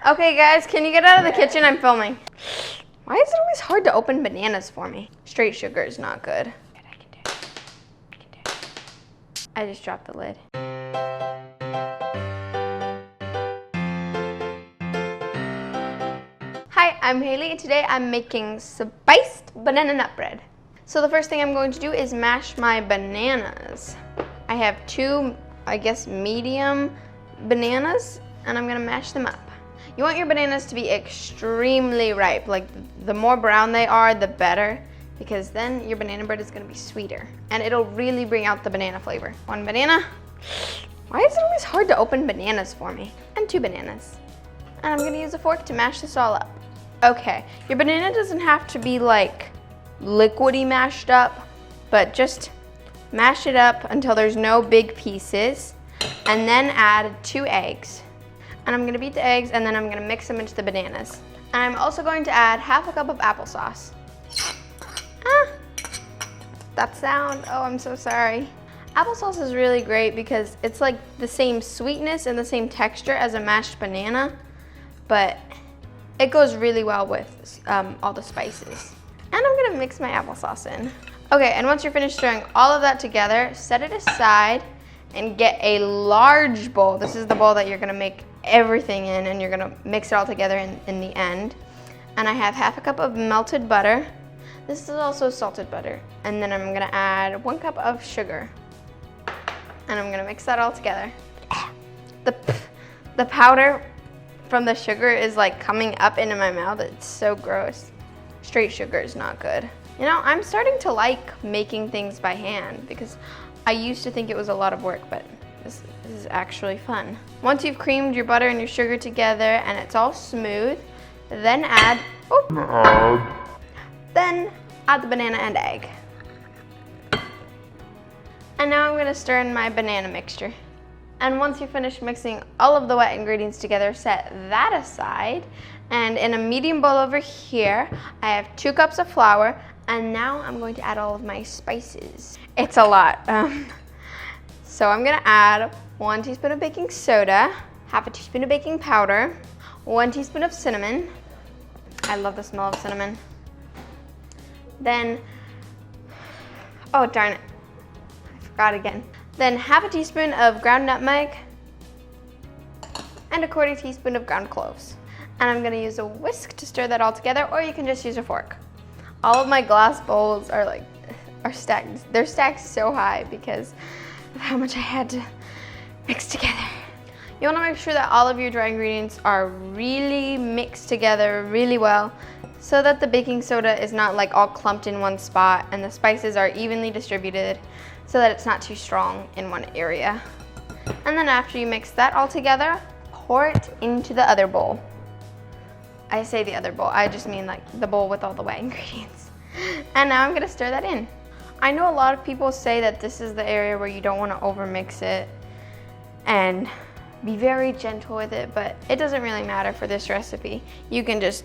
Okay guys, can you get out of the kitchen? I'm filming. Why is it always hard to open bananas for me? Straight sugar is not good. I can do it. I can do it. I just dropped the lid. Hi, I'm Haley and today I'm making spiced banana nut bread. So the first thing I'm going to do is mash my bananas. I have two, I guess, medium bananas and I'm gonna mash them up. You want your bananas to be extremely ripe. Like the more brown they are, the better, because then your banana bread is gonna be sweeter and it'll really bring out the banana flavor. One banana. Why is it always hard to open bananas for me? And two bananas. And I'm gonna use a fork to mash this all up. Okay, your banana doesn't have to be like liquidy mashed up, but just mash it up until there's no big pieces, and then add 2 eggs. And I'm gonna beat the eggs and then I'm gonna mix them into the bananas. And I'm also going to add half a cup of applesauce. That sound, oh, I'm so sorry. Applesauce is really great because it's like the same sweetness and the same texture as a mashed banana, but it goes really well with all the spices. And I'm gonna mix my applesauce in. Okay, and once you're finished stirring all of that together, set it aside and get a large bowl. This is the bowl that you're gonna make everything in, and you're gonna mix it all together in the end. And I have half a cup of melted butter. This is also salted butter. And then I'm gonna add 1 cup of sugar. And I'm gonna mix that all together. The powder from the sugar is like coming up into my mouth. It's so gross. Straight sugar is not good. You know, I'm starting to like making things by hand because I used to think it was a lot of work, but this is actually fun. Once you've creamed your butter and your sugar together and it's all smooth, then add the banana and egg. And now I'm gonna stir in my banana mixture. And once you finish mixing all of the wet ingredients together, set that aside. And in a medium bowl over here, I have 2 cups of flour, and now I'm going to add all of my spices. It's a lot. So I'm gonna add 1 teaspoon of baking soda, half a teaspoon of baking powder, 1 teaspoon of cinnamon. I love the smell of cinnamon. Then, oh darn it, I forgot again. Then half a teaspoon of ground nutmeg and 1/4 teaspoon of ground cloves. And I'm gonna use a whisk to stir that all together, or you can just use a fork. All of my glass bowls are stacked. They're stacked so high because of how much I had to mix together. You wanna make sure that all of your dry ingredients are really mixed together really well so that the baking soda is not like all clumped in one spot and the spices are evenly distributed so that it's not too strong in one area. And then after you mix that all together, pour it into the other bowl. I say the other bowl, I just mean like the bowl with all the wet ingredients. And now I'm gonna stir that in. I know a lot of people say that this is the area where you don't wanna overmix it and be very gentle with it, but it doesn't really matter for this recipe. You can just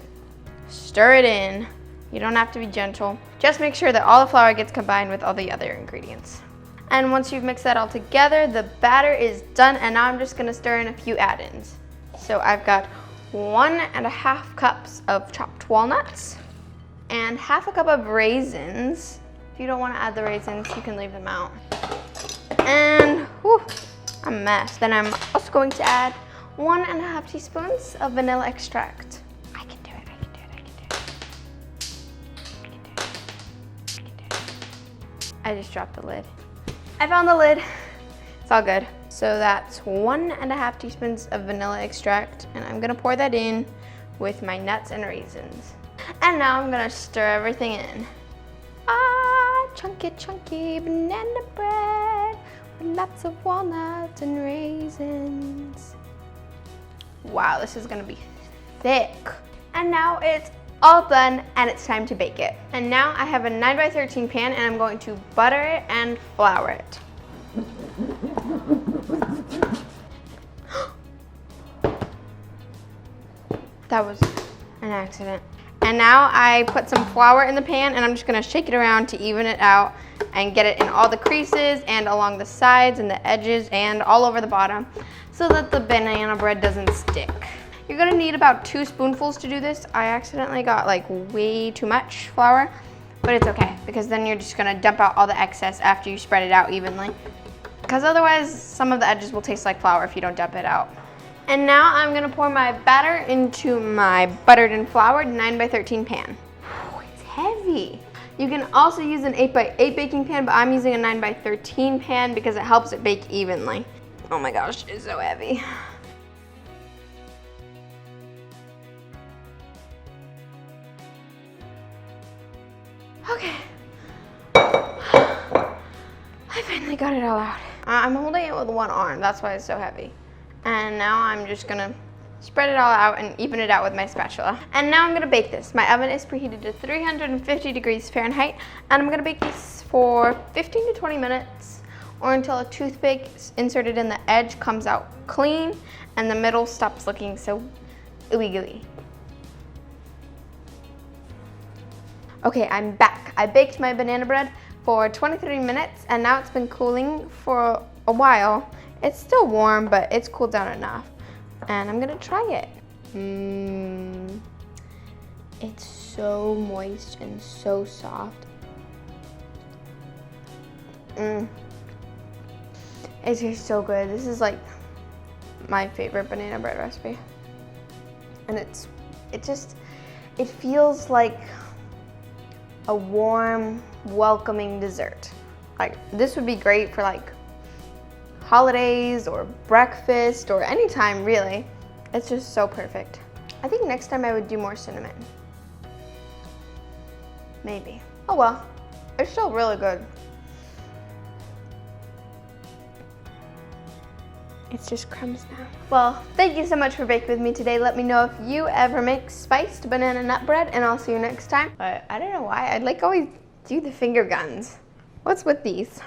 stir it in. You don't have to be gentle. Just make sure that all the flour gets combined with all the other ingredients. And once you've mixed that all together, the batter is done, and now I'm just gonna stir in a few add-ins. So I've got 1½ cups of chopped walnuts and half a cup of raisins. If you don't want to add the raisins, you can leave them out. And whew, a mess. Then I'm also going to add 1½ teaspoons of vanilla extract. I can do it, I can do it, I can do it. I can do it, I can do it. I just dropped the lid. I found the lid. It's all good. So that's 1½ teaspoons of vanilla extract, and I'm gonna pour that in with my nuts and raisins. And now I'm gonna stir everything in. Chunky, chunky banana bread with lots of walnuts and raisins. Wow, this is gonna be thick. And now it's all done and it's time to bake it. And now I have a 9x13 pan and I'm going to butter it and flour it. That was an accident. And now I put some flour in the pan and I'm just gonna shake it around to even it out and get it in all the creases and along the sides and the edges and all over the bottom so that the banana bread doesn't stick. You're gonna need about 2 spoonfuls to do this. I accidentally got like way too much flour, but it's okay because then you're just gonna dump out all the excess after you spread it out evenly. Because otherwise, some of the edges will taste like flour if you don't dump it out. And now I'm gonna pour my batter into my buttered and floured 9x13 pan. Whew, it's heavy. You can also use an 8x8 baking pan, but I'm using a 9x13 pan because it helps it bake evenly. Oh my gosh, it's so heavy. Okay. I finally got it all out. I'm holding it with one arm, that's why it's so heavy. And now I'm just gonna spread it all out and even it out with my spatula. And now I'm gonna bake this. My oven is preheated to 350 degrees Fahrenheit, and I'm gonna bake this for 15 to 20 minutes, or until a toothpick inserted in the edge comes out clean and the middle stops looking so ooey gooey. Okay, I'm back. I baked my banana bread for 23 minutes, and now it's been cooling for a while. It's still warm, but it's cooled down enough. And I'm gonna try it. It's so moist and so soft. It tastes so good. This is like my favorite banana bread recipe. And it feels like a warm, welcoming dessert. Like, this would be great for like holidays or breakfast or any time really. It's just so perfect. I think next time I would do more cinnamon. Maybe. Oh well, it's still really good. It's just crumbs now. Well, thank you so much for baking with me today. Let me know if you ever make spiced banana nut bread, and I'll see you next time. But I don't know why, I'd like always do the finger guns. What's with these?